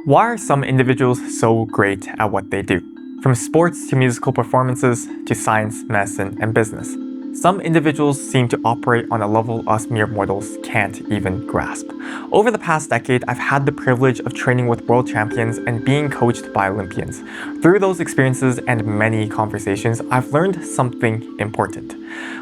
Why are some individuals so great at what they do? From sports to musical performances to science, medicine, and business. Some individuals seem to operate on a level us mere mortals can't even grasp. Over the past decade, I've had the privilege of training with world champions and being coached by Olympians. Through those experiences and many conversations, I've learned something important.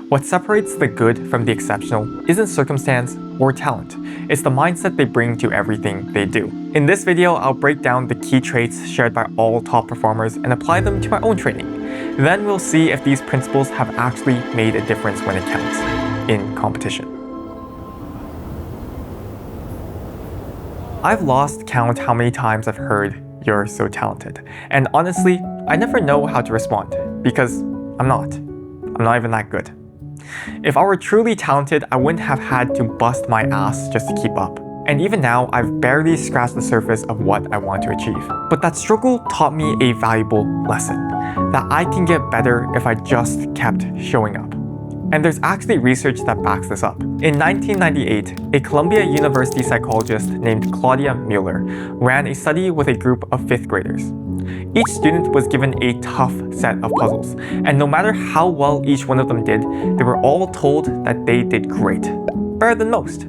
What separates the good from the exceptional isn't circumstance or talent. It's the mindset they bring to everything they do. In this video, I'll break down the key traits shared by all top performers and apply them to my own training. Then we'll see if these principles have actually made a difference when it counts in competition. I've lost count how many times I've heard, "You're so talented." And honestly, I never know how to respond because I'm not. I'm not even that good. If I were truly talented, I wouldn't have had to bust my ass just to keep up. And even now, I've barely scratched the surface of what I want to achieve. But that struggle taught me a valuable lesson, that I can get better if I just kept showing up. And there's actually research that backs this up. In 1998, a Columbia University psychologist named Claudia Mueller ran a study with a group of 5th graders. Each student was given a tough set of puzzles, and no matter how well each one of them did, they were all told that they did great, better than most.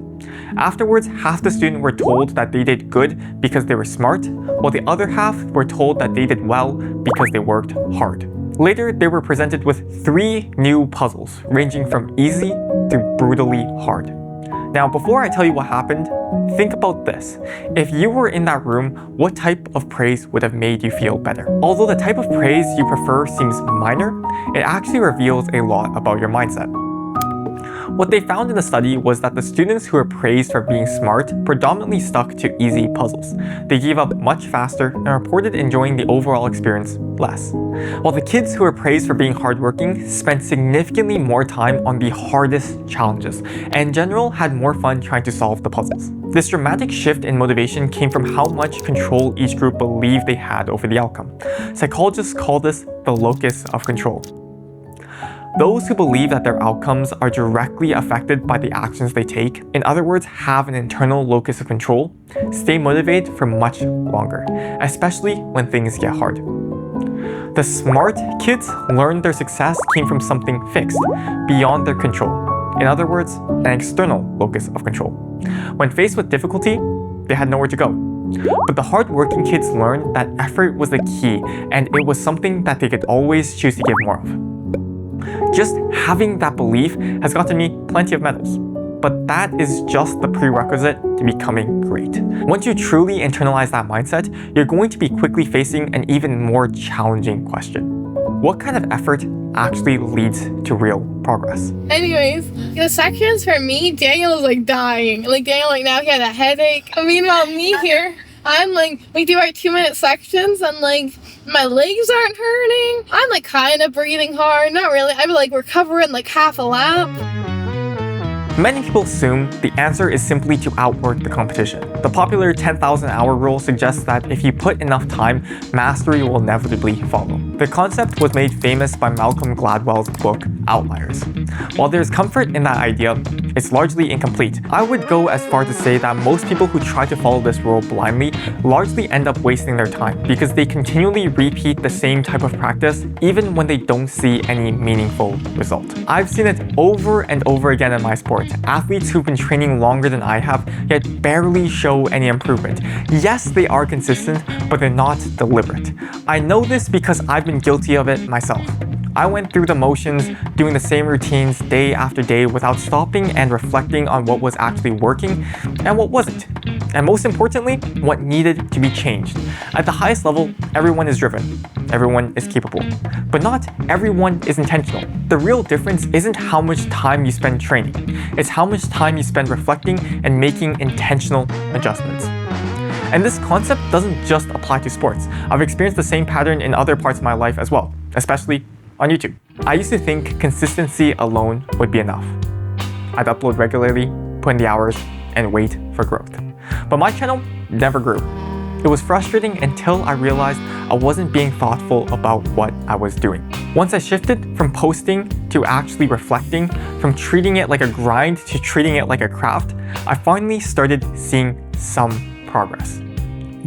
Afterwards, half the students were told that they did good because they were smart, while the other half were told that they did well because they worked hard. Later, they were presented with 3 new puzzles, ranging from easy to brutally hard. Now, before I tell you what happened, think about this. If you were in that room, what type of praise would have made you feel better? Although the type of praise you prefer seems minor, it actually reveals a lot about your mindset. What they found in the study was that the students who were praised for being smart predominantly stuck to easy puzzles. They gave up much faster and reported enjoying the overall experience less. While the kids who were praised for being hardworking spent significantly more time on the hardest challenges, and in general had more fun trying to solve the puzzles. This dramatic shift in motivation came from how much control each group believed they had over the outcome. Psychologists call this the locus of control. Those who believe that their outcomes are directly affected by the actions they take, in other words, have an internal locus of control, stay motivated for much longer, especially when things get hard. The smart kids learned their success came from something fixed, beyond their control. In other words, an external locus of control. When faced with difficulty, they had nowhere to go. But the hard-working kids learned that effort was the key, and it was something that they could always choose to give more of. Just having that belief has gotten me plenty of medals. But that is just the prerequisite to becoming great. Once you truly internalize that mindset, you're going to be quickly facing an even more challenging question. What kind of effort actually leads to real progress? Anyways, the sections for me, Daniel was dying. Daniel now he had a headache. Meanwhile, me here, I'm we do our 2-minute sections and my legs aren't hurting. I'm kind of breathing hard, not really. I'm recovering half a lap. Many people assume the answer is simply to outwork the competition. The popular 10,000 hour rule suggests that if you put enough time, mastery will inevitably follow. The concept was made famous by Malcolm Gladwell's book, Outliers. While there's comfort in that idea, it's largely incomplete. I would go as far to say that most people who try to follow this rule blindly largely end up wasting their time because they continually repeat the same type of practice even when they don't see any meaningful result. I've seen it over and over again in my sport. Athletes who've been training longer than I have, yet barely show any improvement. Yes, they are consistent, but they're not deliberate. I know this because I've been guilty of it myself. I went through the motions, doing the same routines day after day without stopping and reflecting on what was actually working and what wasn't. And most importantly, what needed to be changed. At the highest level, everyone is driven. Everyone is capable. But not everyone is intentional. The real difference isn't how much time you spend training. It's how much time you spend reflecting and making intentional adjustments. And this concept doesn't just apply to sports. I've experienced the same pattern in other parts of my life as well, especially on YouTube. I used to think consistency alone would be enough. I'd upload regularly, put in the hours, and wait for growth. But my channel never grew. It was frustrating until I realized I wasn't being thoughtful about what I was doing. Once I shifted from posting to actually reflecting, from treating it like a grind to treating it like a craft, I finally started seeing some progress.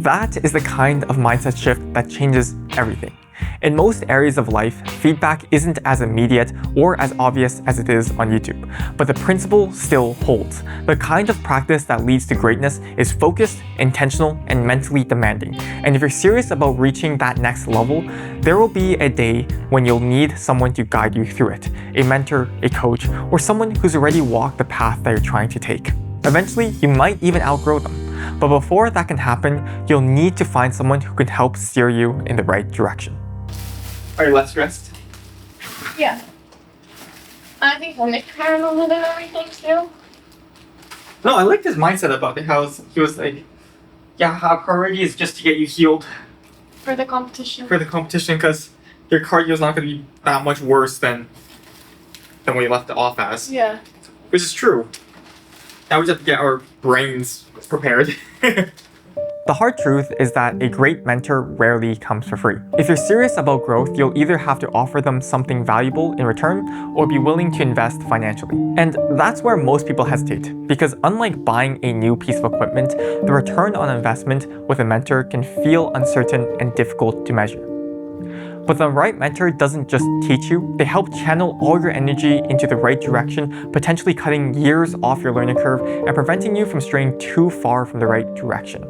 That is the kind of mindset shift that changes everything. In most areas of life, feedback isn't as immediate or as obvious as it is on YouTube, but the principle still holds. The kind of practice that leads to greatness is focused, intentional, and mentally demanding. And if you're serious about reaching that next level, there will be a day when you'll need someone to guide you through it, a mentor, a coach, or someone who's already walked the path that you're trying to take. Eventually, you might even outgrow them. But before that can happen, you'll need to find someone who can help steer you in the right direction. Are you less stressed? Yeah. I think Nick handled it and everything too. No, I liked his mindset about it. How he was like, yeah, our priority is just to get you healed For the competition. because your cardio is not going to be that much worse than what you left it off as. Yeah. Which is true. Now we just have to get our brains prepared. The hard truth is that a great mentor rarely comes for free. If you're serious about growth, you'll either have to offer them something valuable in return or be willing to invest financially. And that's where most people hesitate, because unlike buying a new piece of equipment, the return on investment with a mentor can feel uncertain and difficult to measure. But the right mentor doesn't just teach you, they help channel all your energy into the right direction, potentially cutting years off your learning curve and preventing you from straying too far from the right direction.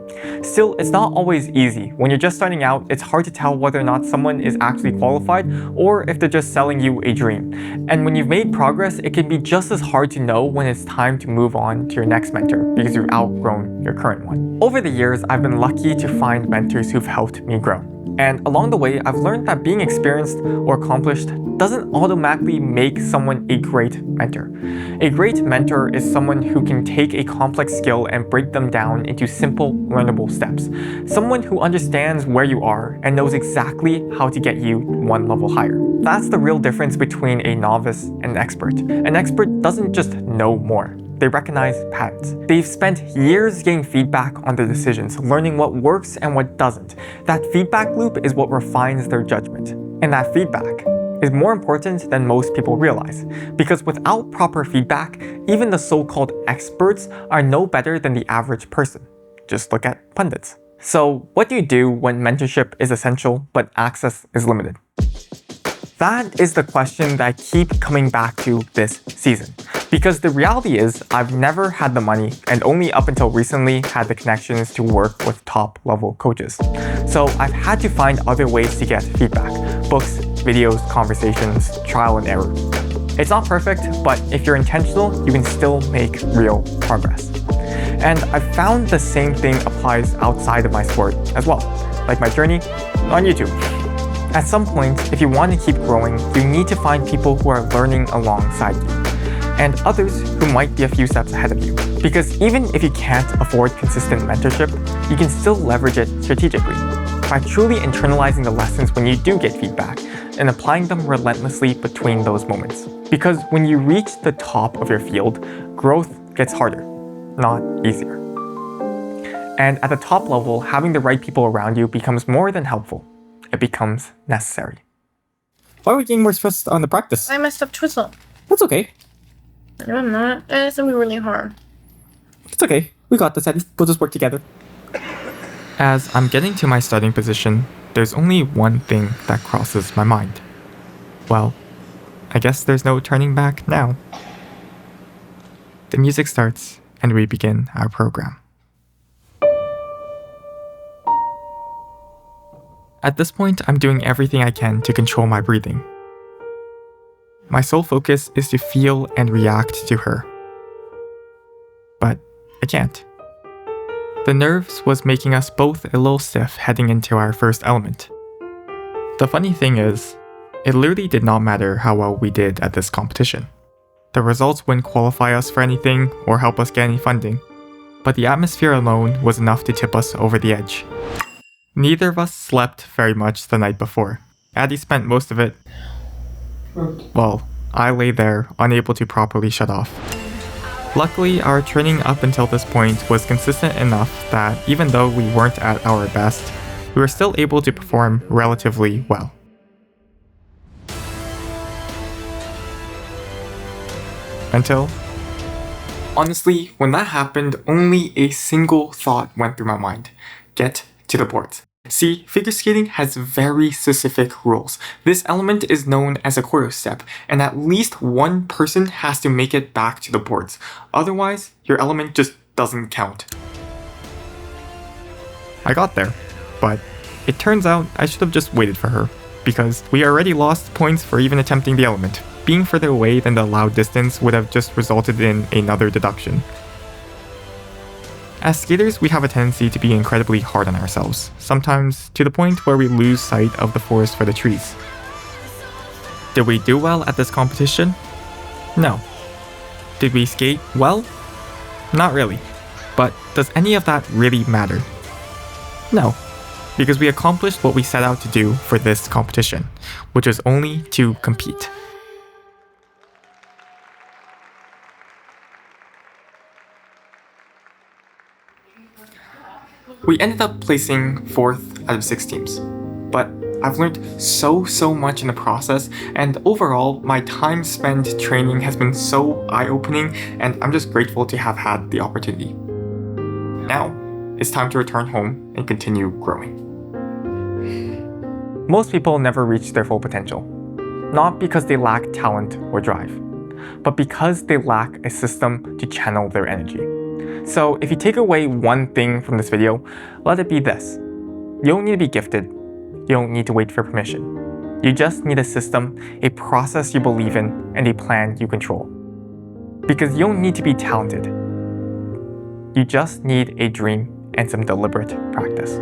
Still, it's not always easy. When you're just starting out, it's hard to tell whether or not someone is actually qualified or if they're just selling you a dream. And when you've made progress, it can be just as hard to know when it's time to move on to your next mentor because you've outgrown your current one. Over the years, I've been lucky to find mentors who've helped me grow. And along the way, I've learned that being experienced or accomplished doesn't automatically make someone a great mentor. A great mentor is someone who can take a complex skill and break them down into simple, learnable steps. Someone who understands where you are and knows exactly how to get you one level higher. That's the real difference between a novice and an expert. An expert doesn't just know more. They recognize patterns. They've spent years getting feedback on their decisions, learning what works and what doesn't. That feedback loop is what refines their judgment. And that feedback is more important than most people realize. Because without proper feedback, even the so-called experts are no better than the average person. Just look at pundits. So what do you do when mentorship is essential but access is limited? That is the question that I keep coming back to this season. Because the reality is, I've never had the money and only up until recently had the connections to work with top level coaches. So I've had to find other ways to get feedback. Books, videos, conversations, trial and error. It's not perfect, but if you're intentional, you can still make real progress. And I've found the same thing applies outside of my sport as well, like my journey on YouTube. At some point, if you want to keep growing, you need to find people who are learning alongside you, and others who might be a few steps ahead of you. Because even if you can't afford consistent mentorship, you can still leverage it strategically by truly internalizing the lessons when you do get feedback and applying them relentlessly between those moments. Because when you reach the top of your field, growth gets harder, not easier. And at the top level, having the right people around you becomes more than helpful. It becomes necessary. Why are we getting more stressed on the practice? I messed up Twizzle. That's okay. No, I'm not. It's gonna be really hard. It's okay. We got this, Eddie. We'll just work together. As I'm getting to my starting position, there's only one thing that crosses my mind. Well, I guess there's no turning back now. The music starts, and we begin our program. At this point, I'm doing everything I can to control my breathing. My sole focus is to feel and react to her. But I can't. The nerves was making us both a little stiff heading into our first element. The funny thing is, it literally did not matter how well we did at this competition. The results wouldn't qualify us for anything or help us get any funding, but the atmosphere alone was enough to tip us over the edge. Neither of us slept very much the night before. Addie spent most of it. Well, I lay there, unable to properly shut off. Luckily, our training up until this point was consistent enough that even though we weren't at our best, we were still able to perform relatively well. Until... honestly, when that happened, only a single thought went through my mind. Get to the boards. See, figure skating has very specific rules. This element is known as a choreo step, and at least one person has to make it back to the boards. Otherwise, your element just doesn't count. I got there, but it turns out I should have just waited for her, because we already lost points for even attempting the element. Being further away than the allowed distance would have just resulted in another deduction. As skaters, we have a tendency to be incredibly hard on ourselves, sometimes to the point where we lose sight of the forest for the trees. Did we do well at this competition? No. Did we skate well? Not really. But does any of that really matter? No. Because we accomplished what we set out to do for this competition, which was only to compete. We ended up placing 4th out of 6 teams, but I've learned so much in the process, and overall, my time spent training has been so eye-opening, and I'm just grateful to have had the opportunity. Now, it's time to return home and continue growing. Most people never reach their full potential, not because they lack talent or drive, but because they lack a system to channel their energy. So if you take away one thing from this video, let it be this. You don't need to be gifted. You don't need to wait for permission. You just need a system, a process you believe in, and a plan you control. Because you don't need to be talented. You just need a dream and some deliberate practice.